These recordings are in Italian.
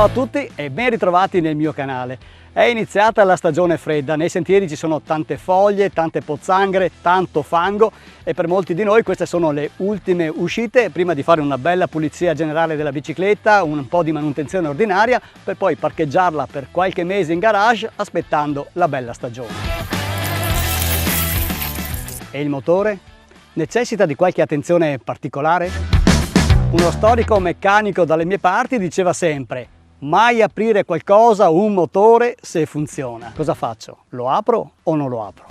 Ciao a tutti e ben ritrovati nel mio canale. È iniziata la stagione fredda, nei sentieri ci sono tante foglie, tante pozzanghere, tanto fango e per molti di noi queste sono le ultime uscite prima di fare una bella pulizia generale della bicicletta, un po' di manutenzione ordinaria per poi parcheggiarla per qualche mese in garage aspettando la bella stagione. E il motore? Necessita di qualche attenzione particolare? Uno storico meccanico dalle mie parti diceva sempre: mai aprire qualcosa, un motore, se funziona. Cosa faccio? Lo apro o non lo apro?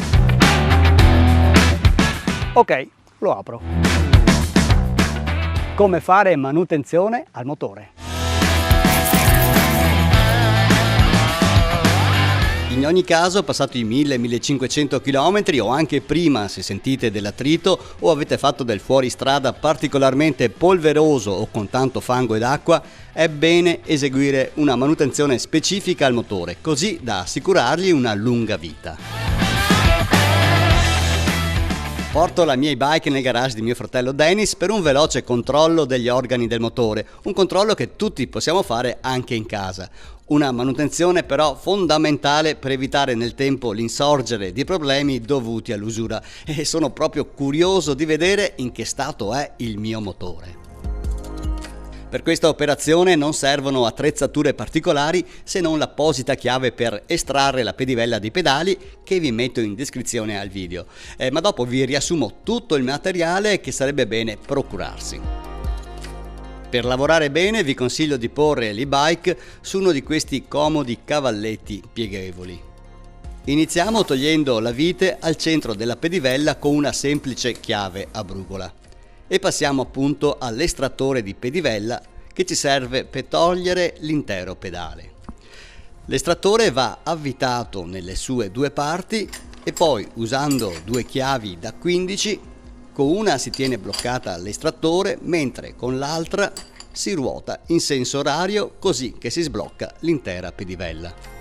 Ok, lo apro. Come fare manutenzione al motore? In ogni caso, passato i 1000-1500 km o anche prima, se sentite dell'attrito o avete fatto del fuoristrada particolarmente polveroso o con tanto fango ed acqua, è bene eseguire una manutenzione specifica al motore, così da assicurargli una lunga vita. Porto la mia e-bike nel garage di mio fratello Dennis per un veloce controllo degli organi del motore, un controllo che tutti possiamo fare anche in casa. Una manutenzione però fondamentale per evitare nel tempo l'insorgere di problemi dovuti all'usura, e sono proprio curioso di vedere in che stato è il mio motore. Per questa operazione non servono attrezzature particolari se non l'apposita chiave per estrarre la pedivella dei pedali che vi metto in descrizione al video, ma dopo vi riassumo tutto il materiale che sarebbe bene procurarsi. Per lavorare bene vi consiglio di porre l'e-bike su uno di questi comodi cavalletti pieghevoli. Iniziamo togliendo la vite al centro della pedivella con una semplice chiave a brugola e passiamo appunto all'estrattore di pedivella che ci serve per togliere l'intero pedale. L'estrattore va avvitato nelle sue due parti e poi, usando due chiavi da 15, con una si tiene bloccata l'estrattore, mentre con l'altra si ruota in senso orario così che si sblocca l'intera pedivella.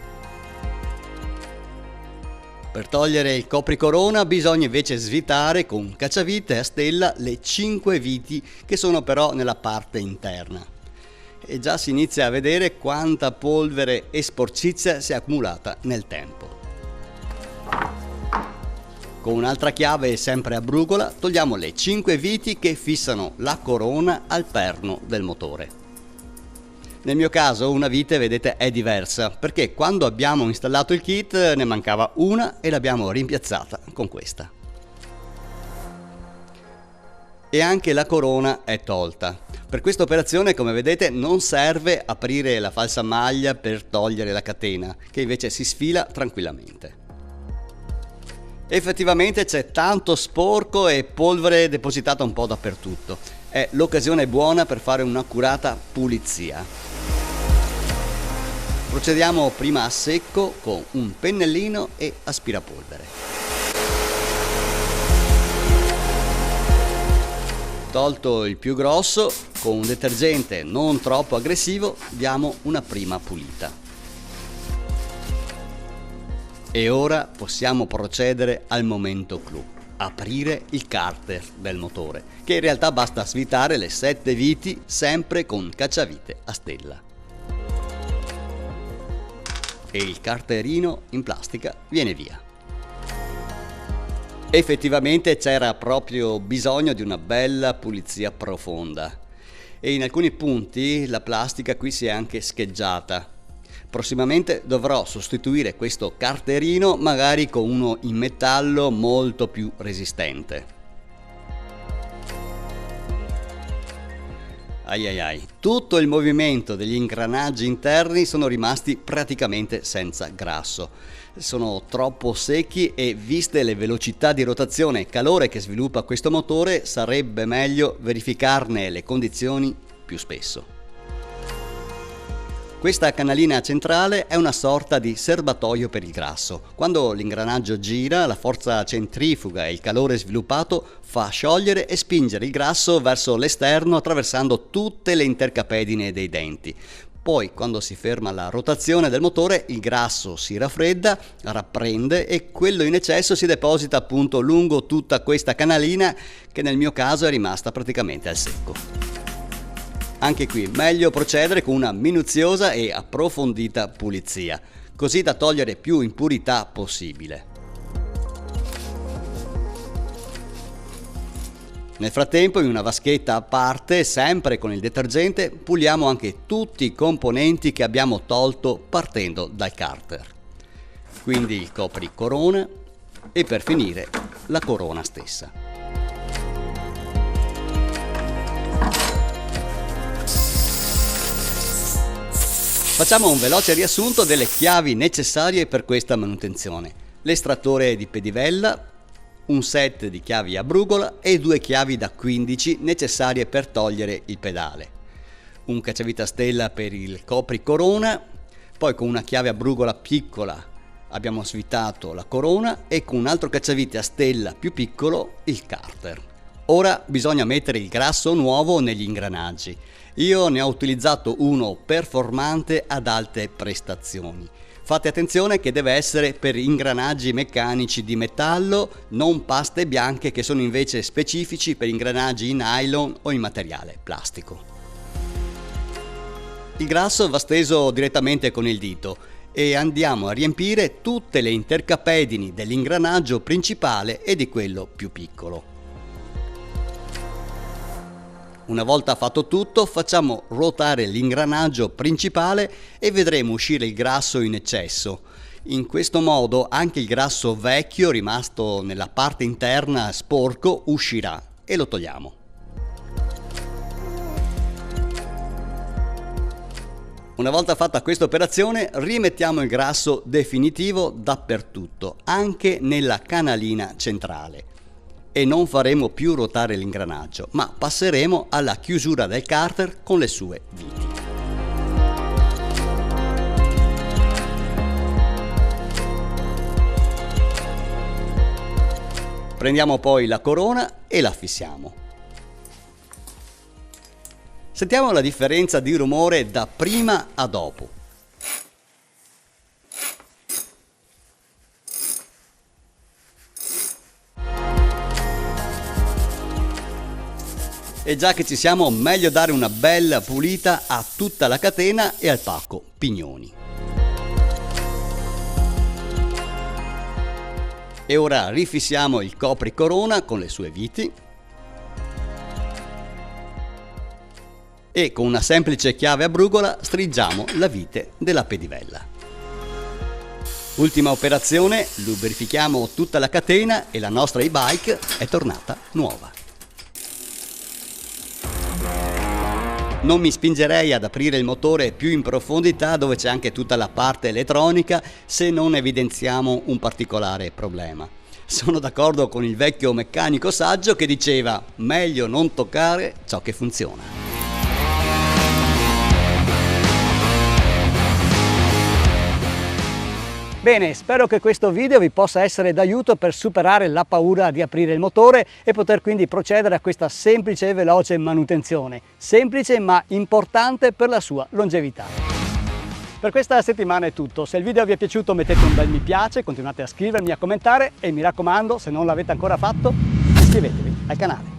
Per togliere il copricorona bisogna invece svitare con un cacciavite a stella le 5 viti che sono però nella parte interna. E già si inizia a vedere quanta polvere e sporcizia si è accumulata nel tempo. Con un'altra chiave sempre a brugola togliamo le 5 viti che fissano la corona al perno del motore. Nel mio caso una vite, vedete, è diversa perché quando abbiamo installato il kit ne mancava una e l'abbiamo rimpiazzata con questa. E anche la corona è tolta. Per questa operazione, come vedete, non serve aprire la falsa maglia per togliere la catena, che invece si sfila tranquillamente. Effettivamente c'è tanto sporco e polvere depositata un po' dappertutto. È l'occasione buona per fare un'accurata pulizia. Procediamo prima a secco con un pennellino e aspirapolvere. Tolto il più grosso, con un detergente non troppo aggressivo diamo una prima pulita. E ora possiamo procedere al momento clou: aprire il carter del motore, che in realtà basta svitare le 7 viti sempre con cacciavite a stella. E il carterino in plastica viene via. Effettivamente c'era proprio bisogno di una bella pulizia profonda e in alcuni punti la plastica qui si è anche scheggiata. Prossimamente dovrò sostituire questo carterino magari con uno in metallo molto più resistente. Tutto il movimento degli ingranaggi interni sono rimasti praticamente senza grasso. Sono troppo secchi e, viste le velocità di rotazione e calore che sviluppa questo motore, sarebbe meglio verificarne le condizioni più spesso. Questa canalina centrale è una sorta di serbatoio per il grasso. Quando l'ingranaggio gira, la forza centrifuga e il calore sviluppato fa sciogliere e spingere il grasso verso l'esterno attraversando tutte le intercapedine dei denti. Poi, quando si ferma la rotazione del motore, il grasso si raffredda, rapprende e quello in eccesso si deposita appunto lungo tutta questa canalina che nel mio caso è rimasta praticamente al secco. Anche qui meglio procedere con una minuziosa e approfondita pulizia, così da togliere più impurità possibile. Nel frattempo, in una vaschetta a parte, sempre con il detergente, puliamo anche tutti i componenti che abbiamo tolto partendo dal carter. Quindi il copricorona e per finire la corona stessa. Facciamo un veloce riassunto delle chiavi necessarie per questa manutenzione. L'estrattore di pedivella, un set di chiavi a brugola e 2 chiavi da 15 necessarie per togliere il pedale, un cacciavite a stella per il copricorona, poi con una chiave a brugola piccola abbiamo svitato la corona e con un altro cacciavite a stella più piccolo il carter. Ora bisogna mettere il grasso nuovo negli ingranaggi. Io ne ho utilizzato uno performante ad alte prestazioni. Fate attenzione che deve essere per ingranaggi meccanici di metallo, non paste bianche che sono invece specifici per ingranaggi in nylon o in materiale plastico. Il grasso va steso direttamente con il dito e andiamo a riempire tutte le intercapedini dell'ingranaggio principale e di quello più piccolo. Una volta fatto tutto, facciamo ruotare l'ingranaggio principale e vedremo uscire il grasso in eccesso. In questo modo anche il grasso vecchio rimasto nella parte interna sporco uscirà e lo togliamo. Una volta fatta questa operazione, rimettiamo il grasso definitivo dappertutto, anche nella canalina centrale. E non faremo più ruotare l'ingranaggio, ma passeremo alla chiusura del carter con le sue viti. Prendiamo poi la corona e la fissiamo. Sentiamo la differenza di rumore da prima a dopo. E già che ci siamo, meglio dare una bella pulita a tutta la catena e al pacco pignoni. E ora rifissiamo il copricorona con le sue viti e con una semplice chiave a brugola stringiamo la vite della pedivella. Ultima operazione, lubrifichiamo tutta la catena e la nostra e-bike è tornata nuova. Non mi spingerei ad aprire il motore più in profondità dove c'è anche tutta la parte elettronica se non evidenziamo un particolare problema. Sono d'accordo con il vecchio meccanico saggio che diceva: meglio non toccare ciò che funziona. Bene, spero che questo video vi possa essere d'aiuto per superare la paura di aprire il motore e poter quindi procedere a questa semplice e veloce manutenzione. Semplice ma importante per la sua longevità. Per questa settimana è tutto. Se il video vi è piaciuto mettete un bel mi piace, continuate a scrivermi, a commentare e mi raccomando, se non l'avete ancora fatto, iscrivetevi al canale.